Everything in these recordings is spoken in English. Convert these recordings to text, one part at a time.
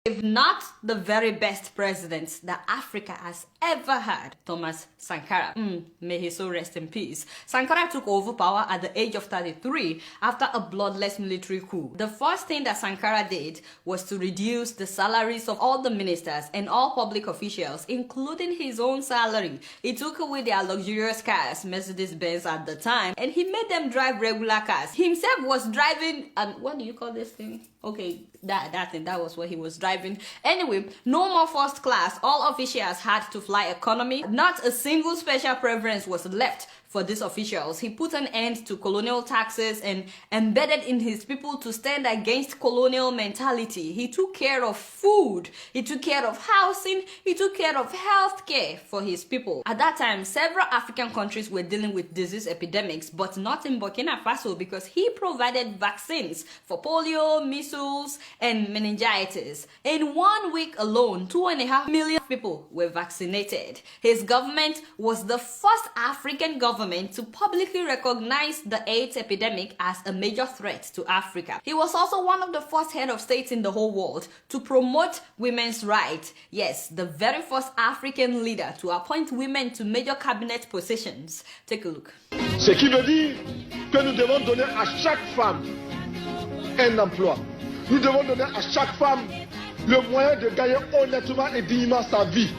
If not the very best president that Africa has ever had, Thomas Sankara. May he so rest in peace. Sankara took over power at the age of 33 after a bloodless military coup. The first thing that Sankara did was to reduce the salaries of all the ministers and all public officials, including his own salary. He took away their luxurious cars, Mercedes-Benz at the time, and he made them drive regular cars. He himself was driving, what do you call this thing? Okay, that thing, that was what he was driving. Anyway, no more first class. All officials had to fly economy. Not a single special preference was left for these officials. He put an end to colonial taxes and embedded in his people to stand against colonial mentality. He took care of food, he took care of housing, he took care of health care for his people. At that time, several African countries were dealing with disease epidemics, but not in Burkina Faso because he provided vaccines for polio, measles, and meningitis. In 1 week alone, 2.5 million people were vaccinated. His government was the first African government to publicly recognize the AIDS epidemic as a major threat to Africa. He was also one of the first head of states in the whole world to promote women's rights. Yes, the very first African leader to appoint women to major cabinet positions. Take a look. Ce qui veut dire que nous devons donner à chaque femme un emploi. Nous devons donner à chaque femme le moyen de gagner honnêtement et dignement sa vie.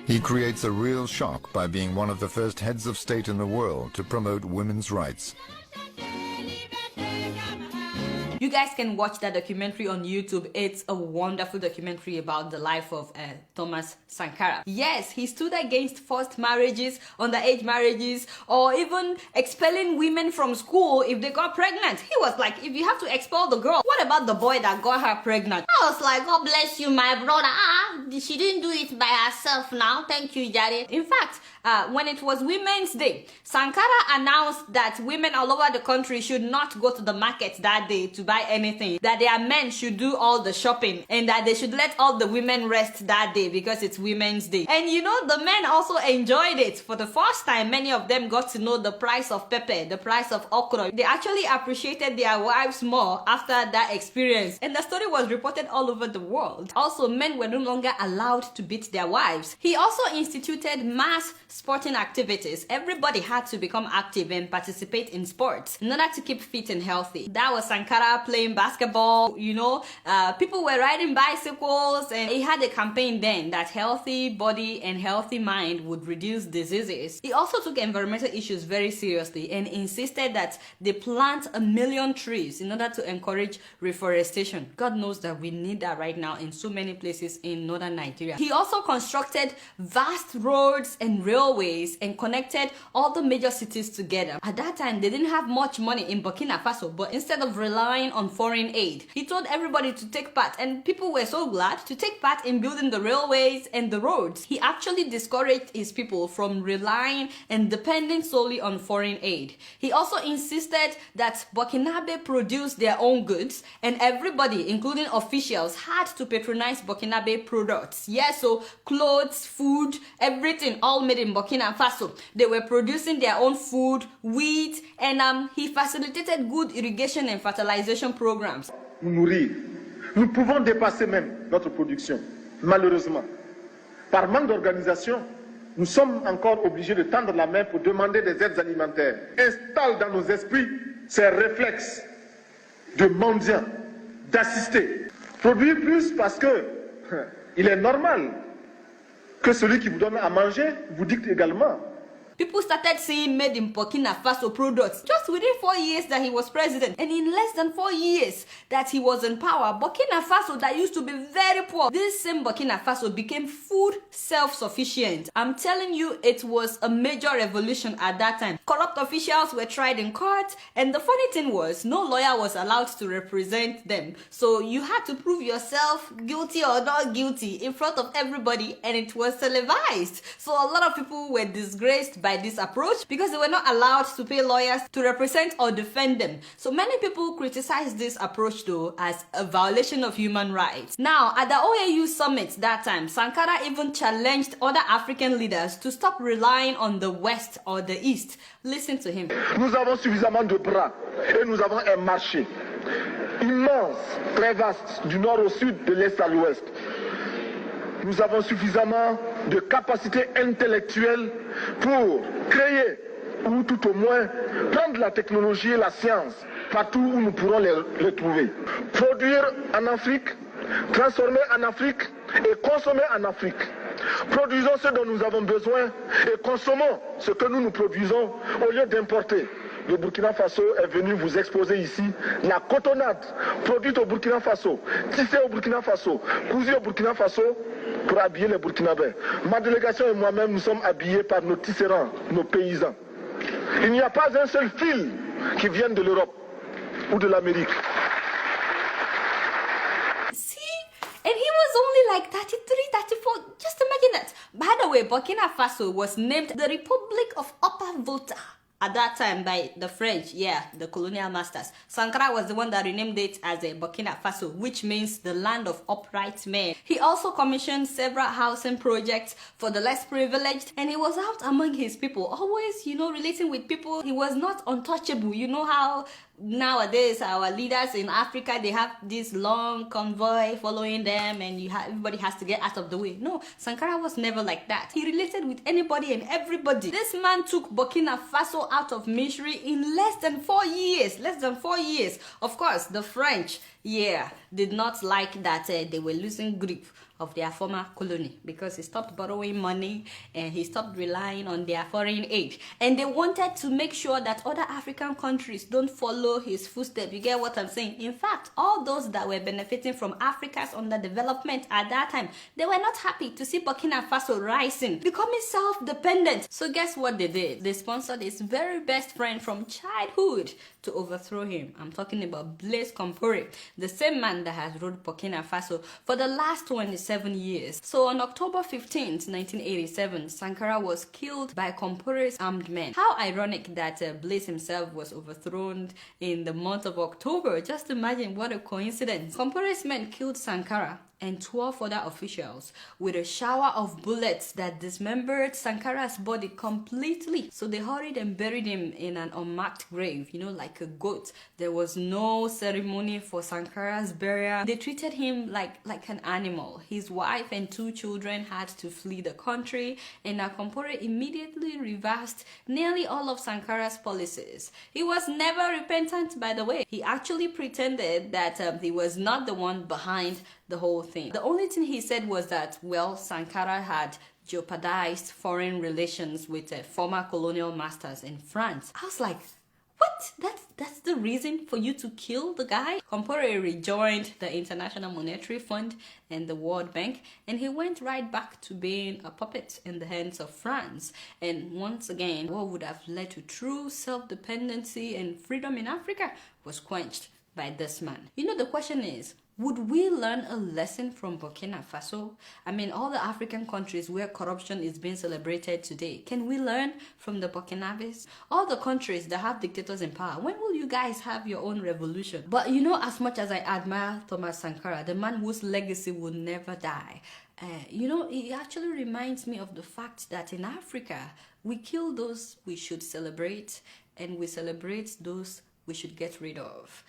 He creates a real shock by being one of the first heads of state in the world to promote women's rights. You guys can watch that documentary on YouTube. It's a wonderful documentary about the life of Thomas Sankara. Yes, he stood against forced marriages, underage marriages, or even expelling women from school if they got pregnant. He was like, if you have to expel the girl, what about the boy that got her pregnant? I was like, God bless you, my brother. She didn't do it by herself now. Thank you, Jare. In fact, when it was Women's Day, Sankara announced that women all over the country should not go to the market that day to buy anything, that their men should do all the shopping, and that they should let all the women rest that day because it's Women's Day. And you know, the men also enjoyed it. For the first time, many of them got to know the price of pepper, the price of okra. They actually appreciated their wives more after that experience, and the story was reported all over the world. Also, men were no longer allowed to beat their wives. He also instituted mass sporting activities. Everybody had to become active and participate in sports in order to keep fit and healthy. That was Sankara playing basketball, you know, people were riding bicycles, and he had a campaign then that healthy body and healthy mind would reduce diseases. He also took environmental issues very seriously and insisted that they plant 1 million trees in order to encourage reforestation. God knows that we need that right now in so many places in northern Nigeria. He also constructed vast roads and railways and connected all the major cities together. At that time, they didn't have much money in Burkina Faso, but instead of relying on foreign aid, he told everybody to take part, and people were so glad to take part in building the railways and the roads. He actually discouraged his people from relying and depending solely on foreign aid. He also insisted that Burkinabe produce their own goods, and everybody, including officials, had to patronize Burkinabe products. Yes, so clothes, food, everything, all made in Burkina Faso. They were producing their own food, wheat, and he facilitated good irrigation and fertilization programs. Nourrir. Nous pouvons dépasser même notre production, malheureusement. Par manque d'organisation, nous sommes encore obligés de tendre la main pour demander des aides alimentaires. Installe dans nos esprits ces réflexes de mendiant, d'assister. Produire plus parce que il est normal que celui qui vous donne à manger vous dicte également. People started seeing made in Burkina Faso products just within 4 years that he was president. And in less than 4 years that he was in power, Burkina Faso, that used to be very poor, this same Burkina Faso became food self-sufficient. I'm telling you, it was a major revolution at that time. Corrupt officials were tried in court, and the funny thing was, no lawyer was allowed to represent them. So you had to prove yourself guilty or not guilty in front of everybody, and it was televised. So a lot of people were disgraced by this approach because they were not allowed to pay lawyers to represent or defend them. So many people criticize this approach though as a violation of human rights. Now, at the OAU summit that time, Sankara even challenged other African leaders to stop relying on the West or the East. Listen to him. Nous avons suffisamment de bras et nous avons un marché. immense, très vaste, du nord au sud, de l'est à l'ouest. Nous avons suffisamment de capacité intellectuelle pour créer, ou tout au moins prendre la technologie et la science partout où nous pourrons les trouver. Produire en Afrique, transformer en Afrique et consommer en Afrique. Produisons ce dont nous avons besoin et consommons ce que nous produisons au lieu d'importer. Le Burkina Faso est venu vous exposer ici la cotonnade produite au Burkina Faso, tissée au Burkina Faso, cousue au Burkina Faso pour habiller les Burkinabés. Ma délégation et moi-même, nous sommes habillés par nos tisserands, nos paysans. Il n'y a pas un seul fil qui vienne de l'Europe ou de l'Amérique. And he was only like 33, 34. Just imagine that. By the way, Burkina Faso was named the Republic of Upper Volta at that time by the French, the colonial masters. Sankara was the one that renamed it as a Burkina Faso, which means the land of upright men. He also commissioned several housing projects for the less privileged, and he was out among his people, always, relating with people. He was not untouchable. You know how nowadays our leaders in Africa, they have this long convoy following them, and everybody has to get out of the way. No, Sankara was never like that. He related with anybody and everybody. This man took Burkina Faso out of misery in less than 4 years. Less than 4 years. Of course, the French, did not like that they were losing grip of their former colony, because he stopped borrowing money and he stopped relying on their foreign aid, and they wanted to make sure that other African countries don't follow his footsteps. You get what I'm saying? In fact, all those that were benefiting from Africa's underdevelopment at that time, they were not happy to see Burkina Faso rising, becoming self-dependent. So guess what they did? They sponsored his very best friend from childhood to overthrow him. I'm talking about Blaise Compaoré, the same man that has ruled Burkina Faso for the last 27 years. So on October 15th, 1987, Sankara was killed by Compaoré's armed men. How ironic that Blaise himself was overthrown in the month of October. Just imagine what a coincidence. Compaoré's men killed Sankara and 12 other officials with a shower of bullets that dismembered Sankara's body completely. So they hurried and buried him in an unmarked grave, like a goat. There was no ceremony for Sankara's burial. They treated him like an animal. His wife and 2 children had to flee the country, and Compaoré immediately reversed nearly all of Sankara's policies. He was never repentant, by the way. He actually pretended that he was not the one behind the whole thing. The only thing he said was that, Sankara had jeopardized foreign relations with former colonial masters in France. I was like, what? That's the reason for you to kill the guy? Compaoré rejoined the International Monetary Fund and the World Bank, and he went right back to being a puppet in the hands of France. And once again, what would have led to true self-dependency and freedom in Africa was quenched by this man. The question is, would we learn a lesson from Burkina Faso? I mean, all the African countries where corruption is being celebrated today, can we learn from the Burkinabés? All the countries that have dictators in power, when will you guys have your own revolution? But as much as I admire Thomas Sankara, the man whose legacy will never die, it actually reminds me of the fact that in Africa, we kill those we should celebrate, and we celebrate those we should get rid of.